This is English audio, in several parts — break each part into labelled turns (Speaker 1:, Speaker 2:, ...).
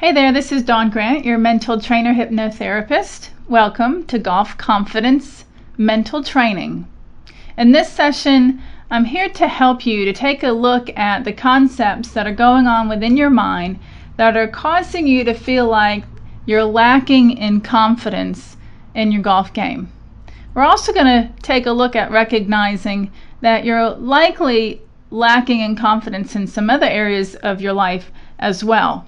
Speaker 1: Hey there, this is Dawn Grant, your mental trainer hypnotherapist. Welcome to Golf Confidence Mental Training. In this session, I'm here to help you to take a look at the concepts that are going on within your mind that are causing you to feel like you're lacking in confidence in your golf game. We're also going to take a look at recognizing that you're likely lacking in confidence in some other areas of your life as well.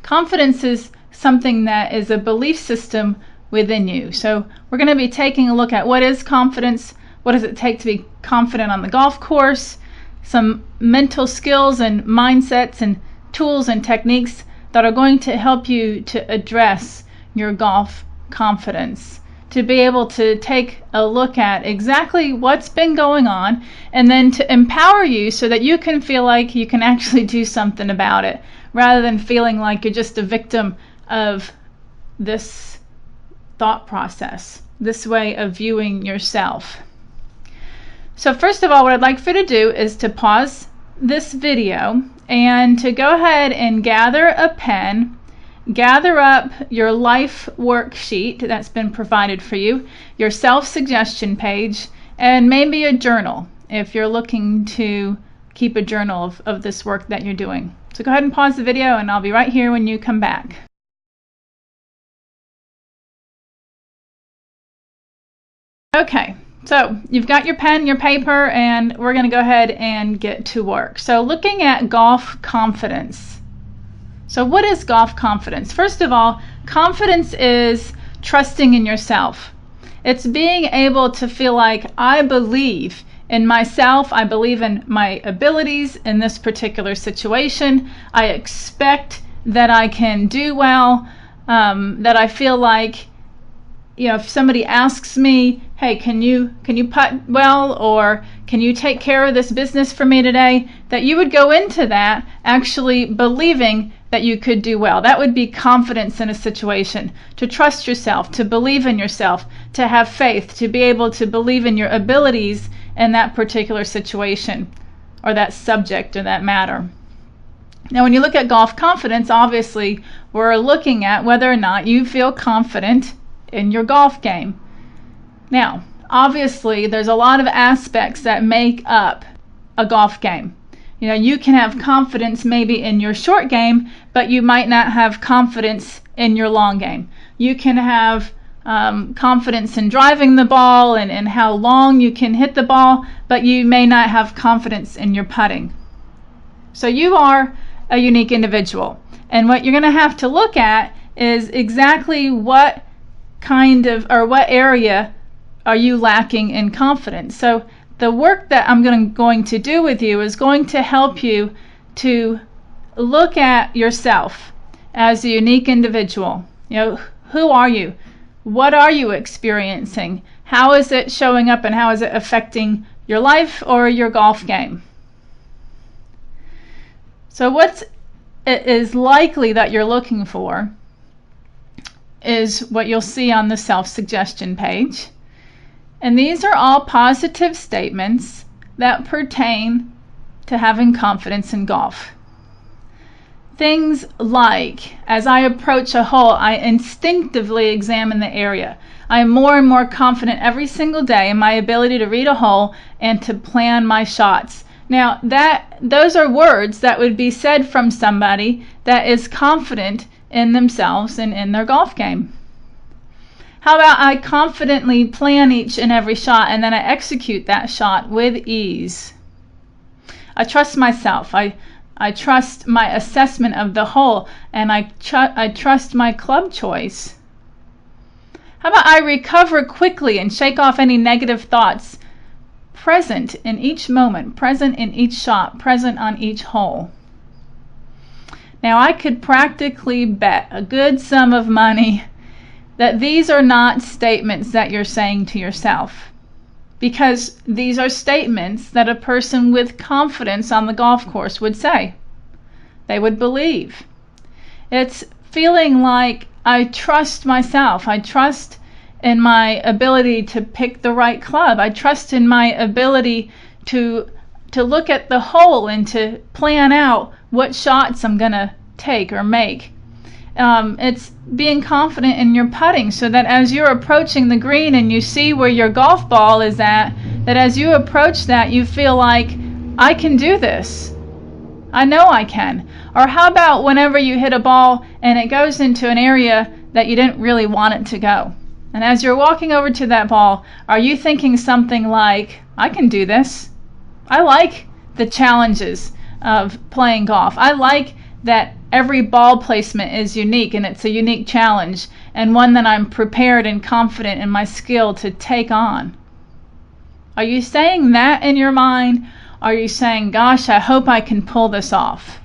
Speaker 1: Confidence is something that is a belief system within you. So we're going to be taking a look at what is confidence, what does it take to be confident on the golf course, some mental skills and mindsets and tools and techniques that are going to help you to address your golf confidence, to be able to take a look at exactly what's been going on and then to empower you so that you can feel like you can actually do something about it, rather than feeling like you're just a victim of this thought process, this way of viewing yourself. So first of all, what I'd like for you to do is to pause this video and to go ahead and gather a pen, gather up your life worksheet that's been provided for you, your self-suggestion page, and maybe a journal if you're looking to keep a journal of this work that you're doing. So go ahead and pause the video and I'll be right here when you come back. Okay, so you've got your pen, your paper, and we're going to go ahead and get to work. So looking at golf confidence. So what is golf confidence? First of all, confidence is trusting in yourself. It's being able to feel like I believe in myself, I believe in my abilities in this particular situation. I expect that I can do well, that I feel like, if somebody asks me, hey, can you putt well, or can you take care of this business for me today, that you would go into that actually believing that you could do well. That would be confidence in a situation, to trust yourself, to believe in yourself, to have faith, to be able to believe in your abilities in that particular situation or that subject or that matter. Now when you look at golf confidence, obviously we're looking at whether or not you feel confident in your golf game. Now obviously there's a lot of aspects that make up a golf game. You can have confidence maybe in your short game, but you might not have confidence in your long game. You can have confidence in driving the ball and how long you can hit the ball, but you may not have confidence in your putting. So you are a unique individual, and what you're going to have to look at is exactly what kind of, or what area are you lacking in confidence. So the work that I'm going to do with you is going to help you to look at yourself as a unique individual. Who are you? What are you experiencing? How is it showing up and how is it affecting your life or your golf game? So what it is likely that you're looking for is what you'll see on the self-suggestion page. And these are all positive statements that pertain to having confidence in golf. Things like, as I approach a hole, I instinctively examine the area. I am more and more confident every single day in my ability to read a hole and to plan my shots. Now, those are words that would be said from somebody that is confident in themselves and in their golf game. How about I confidently plan each and every shot and then I execute that shot with ease? I trust myself. I trust my assessment of the hole, and I trust my club choice. How about I recover quickly and shake off any negative thoughts, present in each moment, present in each shot, present on each hole? Now I could practically bet a good sum of money that these are not statements that you're saying to yourself, because these are statements that a person with confidence on the golf course would say. They would believe. It's feeling like I trust myself. I trust in my ability to pick the right club. I trust in my ability to look at the hole and to plan out what shots I'm going to take or make. It's being confident in your putting, so that as you're approaching the green and you see where your golf ball is at, that as you approach that, you feel like, I can do this. I know I can. Or how about whenever you hit a ball and it goes into an area that you didn't really want it to go? And as you're walking over to that ball, are you thinking something like, I can do this? I like the challenges of playing golf. I like that every ball placement is unique and it's a unique challenge, and one that I'm prepared and confident in my skill to take on. Are you saying that in your mind? Are you saying, gosh, I hope I can pull this off?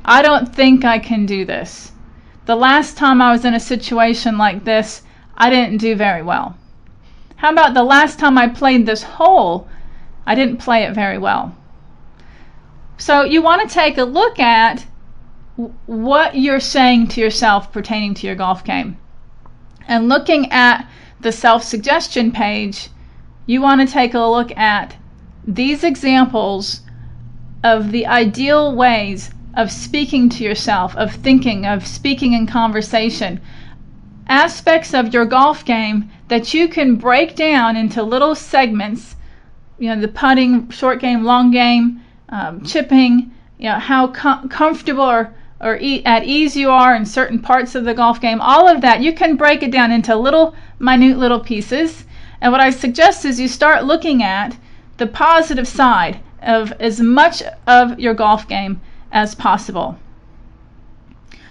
Speaker 1: I don't think I can do this. The last time I was in a situation like this, I didn't do very well. How about the last time I played this hole, I didn't play it very well. So you want to take a look at what you're saying to yourself pertaining to your golf game. And looking at the self-suggestion page, you want to take a look at these examples of the ideal ways of speaking to yourself, of thinking, of speaking in conversation. Aspects of your golf game that you can break down into little segments, the putting, short game, long game, chipping, how comfortable or at ease you are in certain parts of the golf game. All of that, you can break it down into minute little pieces. And what I suggest is you start looking at the positive side of as much of your golf game as possible.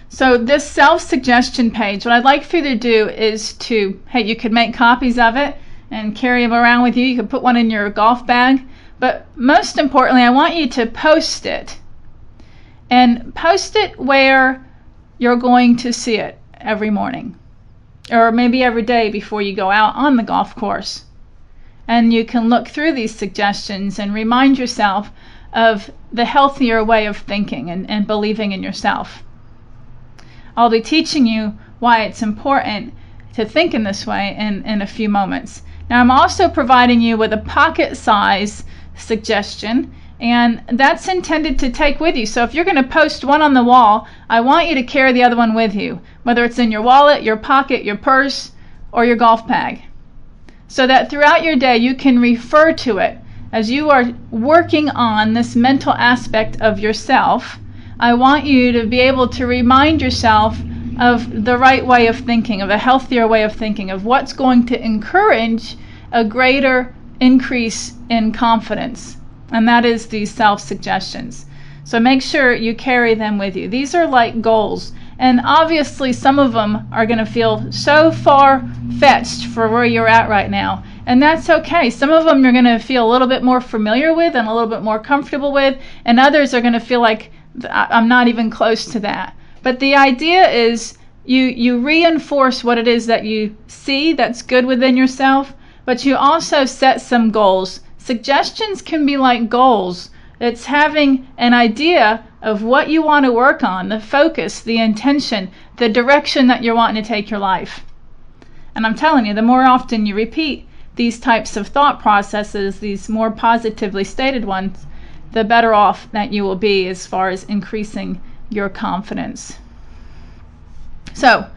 Speaker 1: So this self-suggestion page, what I'd like for you to do is you could make copies of it and carry them around with you. You could put one in your golf bag. But most importantly, I want you to post it. And post it where you're going to see it every morning. Or maybe every day before you go out on the golf course. And you can look through these suggestions and remind yourself of the healthier way of thinking and believing in yourself. I'll be teaching you why it's important to think in this way in a few moments. Now I'm also providing you with a pocket size suggestion, and that's intended to take with you. So if you're going to post one on the wall, I want you to carry the other one with you, whether it's in your wallet, your pocket, your purse, or your golf bag, so that throughout your day you can refer to it as you are working on this mental aspect of yourself. I want you to be able to remind yourself of the right way of thinking, of a healthier way of thinking, of what's going to encourage a greater increase in confidence. And that is these self-suggestions. So make sure you carry them with you. These are like goals. And obviously some of them are going to feel so far-fetched for where you're at right now. And that's okay. Some of them you're going to feel a little bit more familiar with and a little bit more comfortable with. And others are going to feel like, I'm not even close to that. But the idea is you reinforce what it is that you see that's good within yourself, but you also set some goals. Suggestions can be like goals. It's having an idea of what you want to work on, the focus, the intention, the direction that you're wanting to take your life. And I'm telling you, the more often you repeat these types of thought processes, these more positively stated ones, the better off that you will be as far as increasing your confidence. So,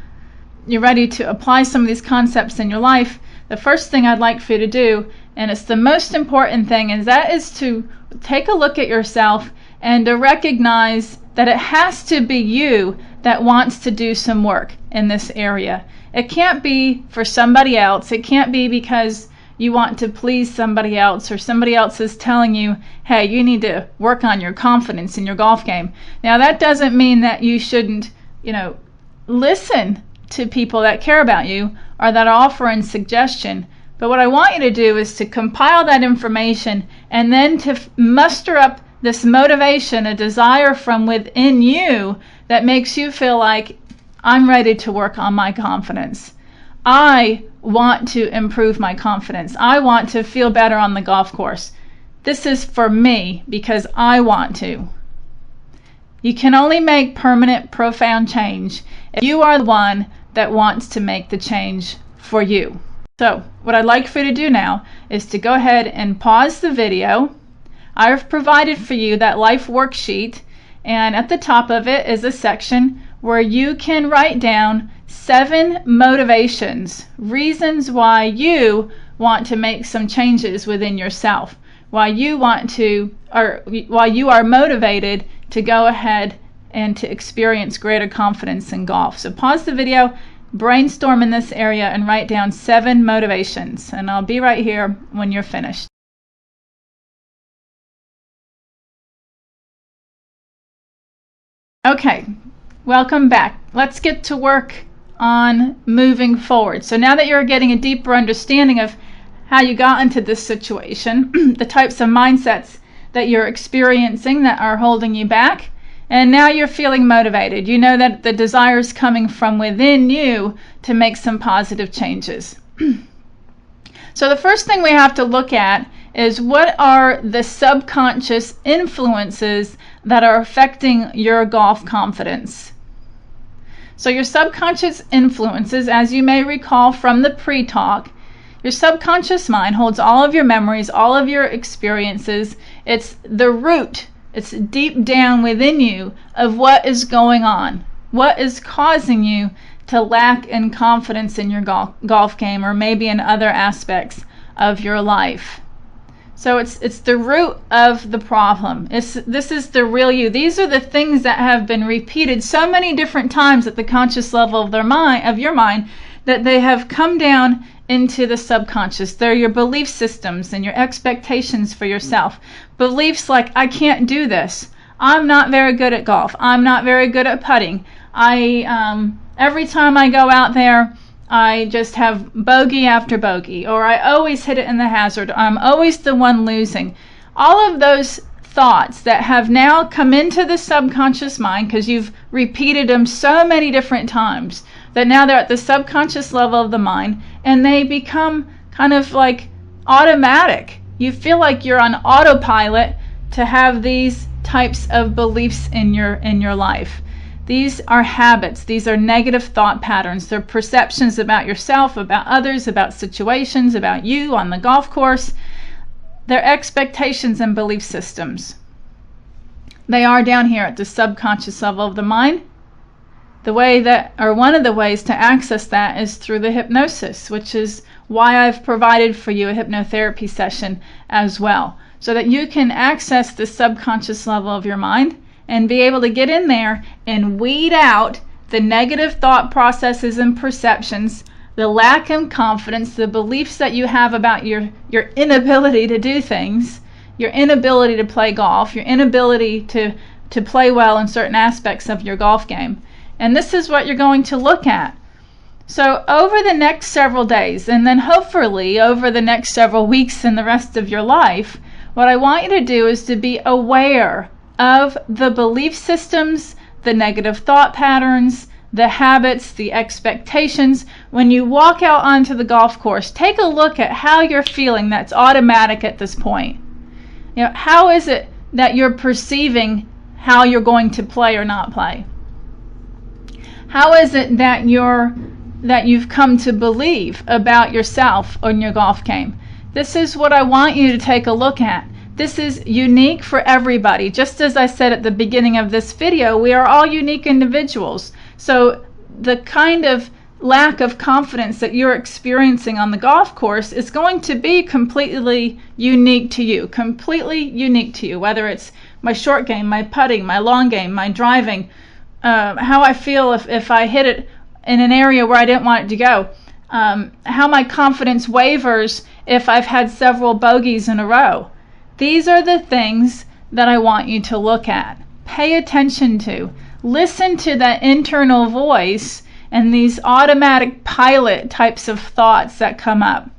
Speaker 1: you're ready to apply some of these concepts in your life. The first thing I'd like for you to do, and it's the most important thing, is to take a look at yourself and to recognize that it has to be you that wants to do some work in this area. It can't be for somebody else. It can't be because you want to please somebody else, or somebody else is telling you, hey, you need to work on your confidence in your golf game. Now that doesn't mean that you shouldn't, listen to people that care about you or that are offering suggestion. But what I want you to do is to compile that information and then to muster up this motivation, a desire from within you that makes you feel like, I'm ready to work on my confidence. I want to improve my confidence. I want to feel better on the golf course. This is for me because I want to. You can only make permanent, profound change if you are the one that wants to make the change for you. So what I'd like for you to do now is to go ahead and pause the video. I've provided for you that life worksheet, and at the top of it is a section where you can write down 7 motivations, reasons why you want to make some changes within yourself, why you want to, or why you are motivated to go ahead and to experience greater confidence in golf. So pause the video, brainstorm in this area, and write down 7 motivations. And I'll be right here when you're finished. Okay, welcome back. Let's get to work on moving forward. So now that you're getting a deeper understanding of how you got into this situation, the types of mindsets that you're experiencing that are holding you back, and now you're feeling motivated. You know that the desire is coming from within you to make some positive changes. So the first thing we have to look at is, what are the subconscious influences that are affecting your golf confidence? So your subconscious influences, as you may recall from the pre-talk, your subconscious mind holds all of your memories, all of your experiences. It's the root, it's deep down within you of what is going on, what is causing you to lack in confidence in your golf game, or maybe in other aspects of your life. So it's the root of the problem. This is the real you. These are the things that have been repeated so many different times at the conscious level of your mind, that they have come down into the subconscious. They're your belief systems and your expectations for yourself. Beliefs like, I can't do this. I'm not very good at golf. I'm not very good at putting. Every time I go out there, I just have bogey after bogey, or I always hit it in the hazard. I'm always the one losing. All of those thoughts that have now come into the subconscious mind, because you've repeated them so many different times, that now they're at the subconscious level of the mind, and they become kind of like automatic. You feel like you're on autopilot to have these types of beliefs in your life. These are habits. These are negative thought patterns. They're perceptions about yourself, about others, about situations, about you on the golf course. They're expectations and belief systems. They are down here at the subconscious level of the mind. The way that, or one of the ways to access that, is through the hypnosis, which is why I've provided for you a hypnotherapy session as well, so that you can access the subconscious level of your mind and be able to get in there and weed out the negative thought processes and perceptions, the lack of confidence, the beliefs that you have about your inability to do things, your inability to play golf, your inability to play well in certain aspects of your golf game. And this is what you're going to look at. So over the next several days, and then hopefully over the next several weeks and the rest of your life, what I want you to do is to be aware of the belief systems, the negative thought patterns, the habits, the expectations. When you walk out onto the golf course, take a look at how you're feeling that's automatic at this point. You know, how is it that you're perceiving how you're going to play or not play? How is it that you've come to believe about yourself on your golf game? This is what I want you to take a look at. This is unique for everybody. Just as I said at the beginning of this video, we are all unique individuals. So the kind of lack of confidence that you're experiencing on the golf course is going to be completely unique to you. Completely unique to you. Whether it's my short game, my putting, my long game, my driving, how I feel if I hit it in an area where I didn't want it to go, how my confidence wavers if I've had several bogeys in a row. These are the things that I want you to look at. Pay attention to. Listen to that internal voice and these automatic pilot types of thoughts that come up.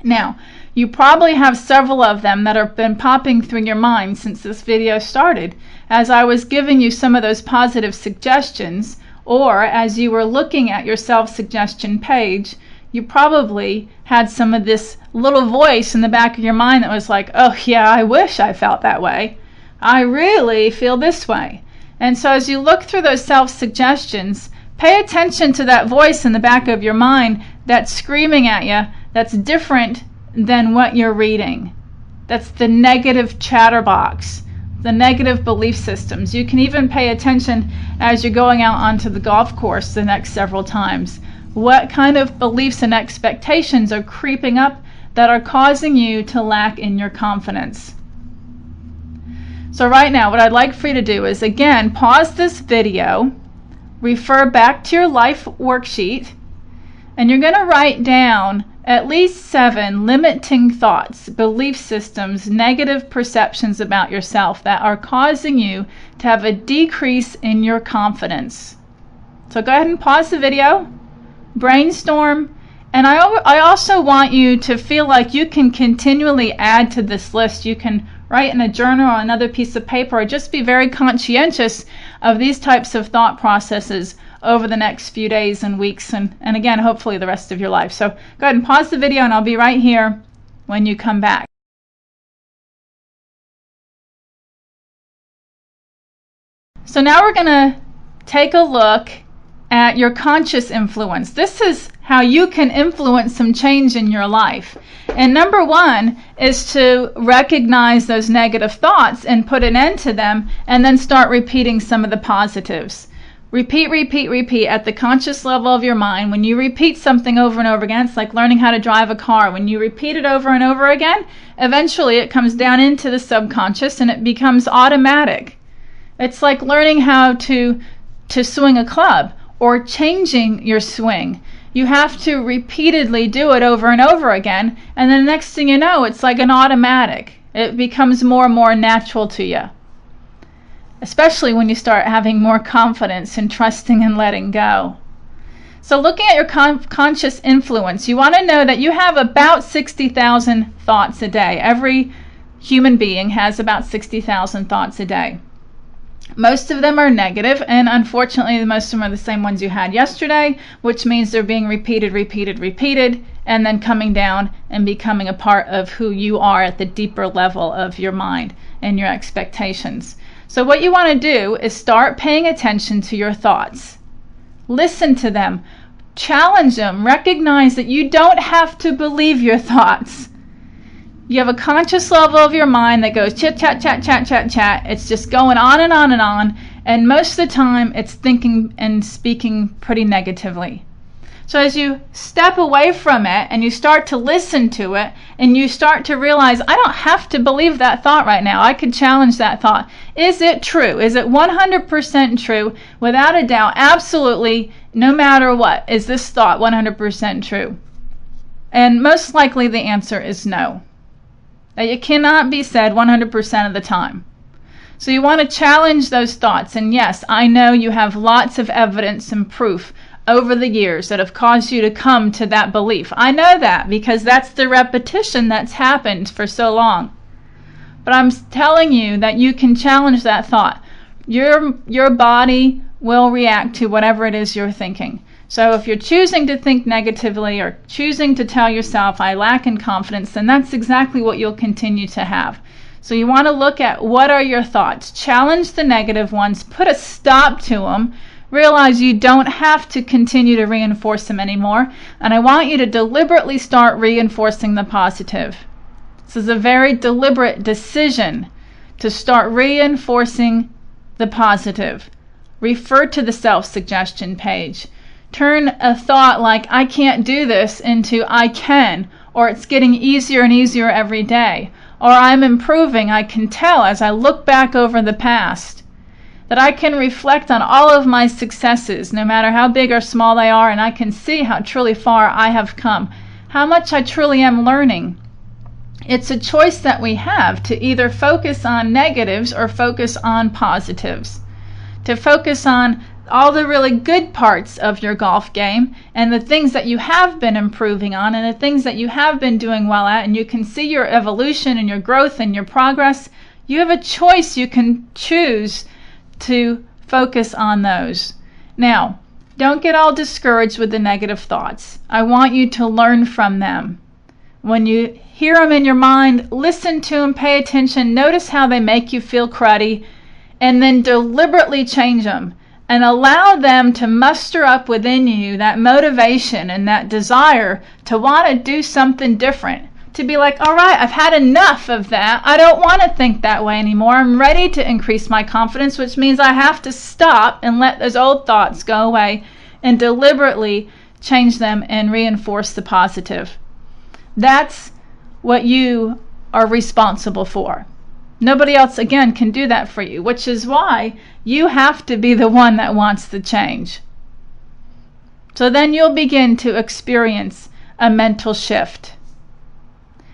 Speaker 1: Now, you probably have several of them that have been popping through your mind since this video started, as I was giving you some of those positive suggestions, or as you were looking at your self-suggestion page, you probably had some of this little voice in the back of your mind that was like, oh yeah, I wish I felt that way. I really feel this way. And so as you look through those self-suggestions, pay attention to that voice in the back of your mind that's screaming at you, that's different than what you're reading. That's the negative chatterbox. the negative belief systems. You can even pay attention as you're going out onto the golf course the next several times. What kind of beliefs and expectations are creeping up that are causing you to lack in your confidence? So right now, what I'd like for you to do is, again, pause this video, refer back to your life worksheet, and you're going to write down at least 7 limiting thoughts, belief systems, negative perceptions about yourself that are causing you to have a decrease in your confidence. So go ahead and pause the video, brainstorm, and I also want you to feel like you can continually add to this list. You can write in a journal or another piece of paper, or just be very conscientious of these types of thought processes over the next few days and weeks, and again, hopefully the rest of your life. So go ahead and pause the video, and I'll be right here when you come back. So now we're going to take a look at your conscious influence. This is how you can influence some change in your life. And number 1 is to recognize those negative thoughts and put an end to them, and then start repeating some of the positives. Repeat, repeat, repeat at the conscious level of your mind. When you repeat something over and over again, it's like learning how to drive a car. When you repeat it over and over again, eventually it comes down into the subconscious and it becomes automatic. It's like learning how to swing a club or changing your swing. You have to repeatedly do it over and over again, and then the next thing you know, it's like an automatic. It becomes more and more natural to you, especially when you start having more confidence and trusting and letting go. So looking at your conscious influence, you want to know that you have about 60,000 thoughts a day. Every human being has about 60,000 thoughts a day. Most of them are negative, and unfortunately most of them are the same ones you had yesterday, which means they're being repeated, and then coming down and becoming a part of who you are at the deeper level of your mind and your expectations. So what you want to do is start paying attention to your thoughts. Listen to them, challenge them, recognize that you don't have to believe your thoughts. You have a conscious level of your mind that goes chit chat chat chat chat chat. It's just going on and on and on, and most of the time it's thinking and speaking pretty negatively. So as you step away from it and you start to listen to it and you start to realize, I don't have to believe that thought right now. I could challenge that thought. Is it true? Is it 100% true? Without a doubt, absolutely, no matter what, is this thought 100% true? And most likely the answer is no. It cannot be said 100% of the time. So you want to challenge those thoughts. And yes, I know you have lots of evidence and proof over the years that have caused you to come to that belief. I know that because that's the repetition that's happened for so long. But I'm telling you that you can challenge that thought. Your body will react to whatever it is you're thinking. So if you're choosing to think negatively or choosing to tell yourself, I lack in confidence, then that's exactly what you'll continue to have. So you want to look at what are your thoughts. Challenge the negative ones. Put a stop to them. Realize you don't have to continue to reinforce them anymore. And I want you to deliberately start reinforcing the positive. This is a very deliberate decision to start reinforcing the positive. Refer to the self-suggestion page. Turn a thought like, I can't do this, into I can, or it's getting easier and easier every day, or I'm improving. I can tell as I look back over the past that I can reflect on all of my successes, no matter how big or small they are, and I can see how truly far I have come, how much I truly am learning. It's a choice that we have to either focus on negatives or focus on positives. To focus on all the really good parts of your golf game and the things that you have been improving on and the things that you have been doing well at, and you can see your evolution and your growth and your progress. You have a choice. You can choose to focus on those. Now, don't get all discouraged with the negative thoughts. I want you to learn from them. When you hear them in your mind, listen to them, pay attention, notice how they make you feel cruddy, and then deliberately change them. And allow them to muster up within you that motivation and that desire to want to do something different, to be like, all right, I've had enough of that. I don't want to think that way anymore. I'm ready to increase my confidence, which means I have to stop and let those old thoughts go away and deliberately change them and reinforce the positive. That's what you are responsible for. Nobody else, again, can do that for you, which is why you have to be the one that wants the change. So then you'll begin to experience a mental shift.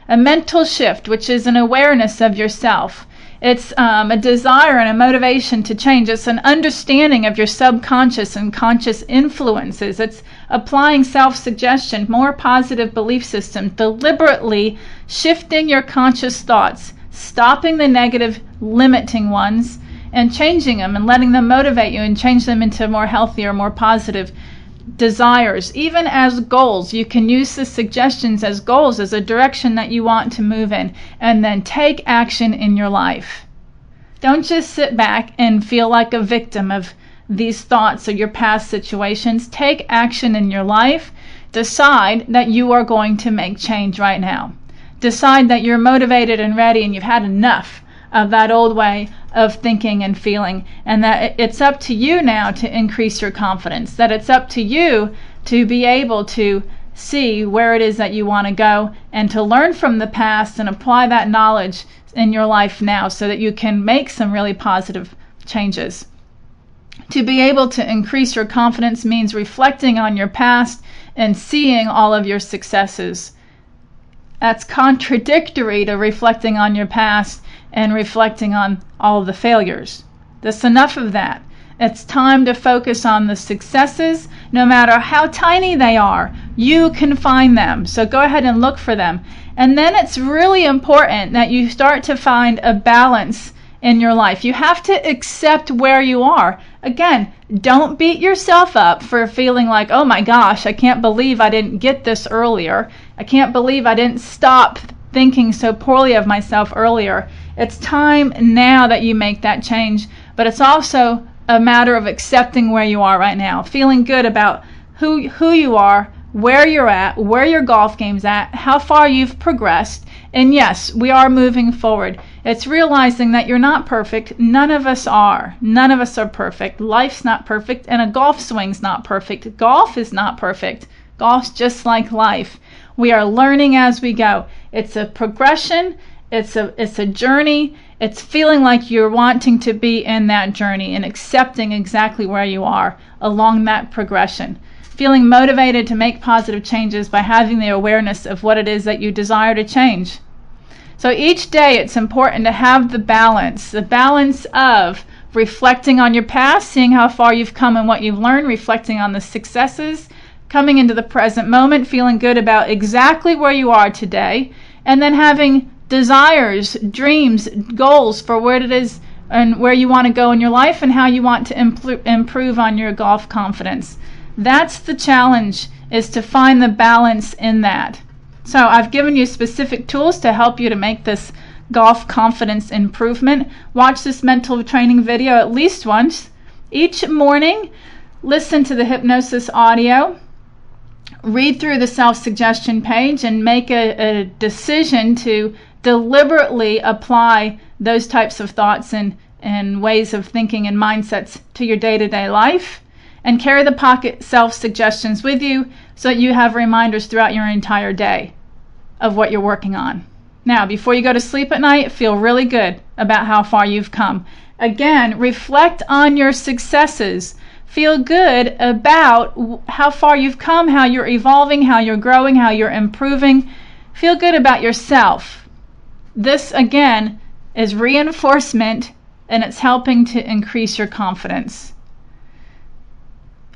Speaker 1: A mental shift, which is an awareness of yourself. It's a desire and a motivation to change. It's an understanding of your subconscious and conscious influences. It's applying self-suggestion, more positive belief systems, deliberately shifting your conscious thoughts, stopping the negative, limiting ones, and changing them and letting them motivate you and change them into more healthier, more positive desires. Even as goals, you can use the suggestions as goals, as a direction that you want to move in, and then take action in your life. Don't just sit back and feel like a victim of these thoughts or your past situations. Take action in your life. Decide that you are going to make change right now. Decide that you're motivated and ready and you've had enough of that old way of thinking and feeling, and that it's up to you now to increase your confidence, that it's up to you to be able to see where it is that you want to go and to learn from the past and apply that knowledge in your life now so that you can make some really positive changes. To be able to increase your confidence means reflecting on your past and seeing all of your successes. That's contradictory to reflecting on your past and reflecting on all of the failures. That's enough of that. It's time to focus on the successes, no matter how tiny they are. You can find them, so go ahead and look for them. And then it's really important that you start to find a balance in your life. You have to accept where you are. Again, don't beat yourself up for feeling like, oh my gosh, I can't believe I didn't get this earlier. I can't believe I didn't stop thinking so poorly of myself earlier. It's time now that you make that change, but it's also a matter of accepting where you are right now, feeling good about who you are, where you're at, where your golf game's at, how far you've progressed. And yes, we are moving forward. It's realizing that you're not perfect. None of us are. None of us are perfect. Life's not perfect, and a golf swing's not perfect. Golf is not perfect. Golf's just like life. We are learning as we go. It's a progression. It's a journey. It's feeling like you're wanting to be in that journey and accepting exactly where you are along that progression. Feeling motivated to make positive changes by having the awareness of what it is that you desire to change. So each day it's important to have the balance of reflecting on your past, seeing how far you've come and what you've learned, reflecting on the successes, coming into the present moment, feeling good about exactly where you are today, and then having desires, dreams, goals for where it is and where you want to go in your life and how you want to improve on your golf confidence. That's the challenge, is to find the balance in that. So I've given you specific tools to help you to make this golf confidence improvement. Watch this mental training video at least once each morning. Listen to the hypnosis audio. Read through the self-suggestion page and make a decision to deliberately apply those types of thoughts and ways of thinking and mindsets to your day-to-day life. And carry the pocket self-suggestions with you so that you have reminders throughout your entire day of what you're working on. Now, before you go to sleep at night, feel really good about how far you've come. Again, reflect on your successes. Feel good about how far you've come, how you're evolving, how you're growing, how you're improving. Feel good about yourself. This, again, is reinforcement, and it's helping to increase your confidence.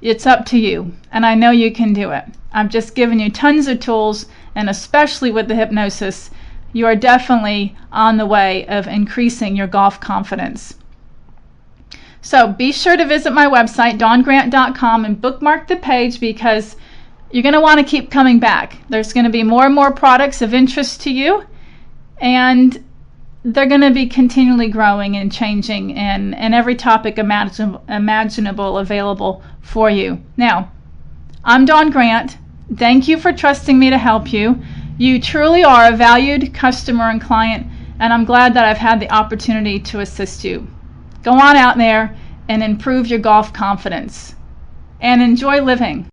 Speaker 1: It's up to you, and I know you can do it. I've just given you tons of tools, and especially with the hypnosis, you are definitely on the way of increasing your golf confidence. So be sure to visit my website, dawngrant.com, and bookmark the page, because you're going to want to keep coming back. There's going to be more and more products of interest to you, and they're going to be continually growing and changing, and every topic imaginable available for you. Now, I'm Dawn Grant. Thank you for trusting me to help you. You truly are a valued customer and client, and I'm glad that I've had the opportunity to assist you. Go on out there and improve your golf confidence and enjoy living.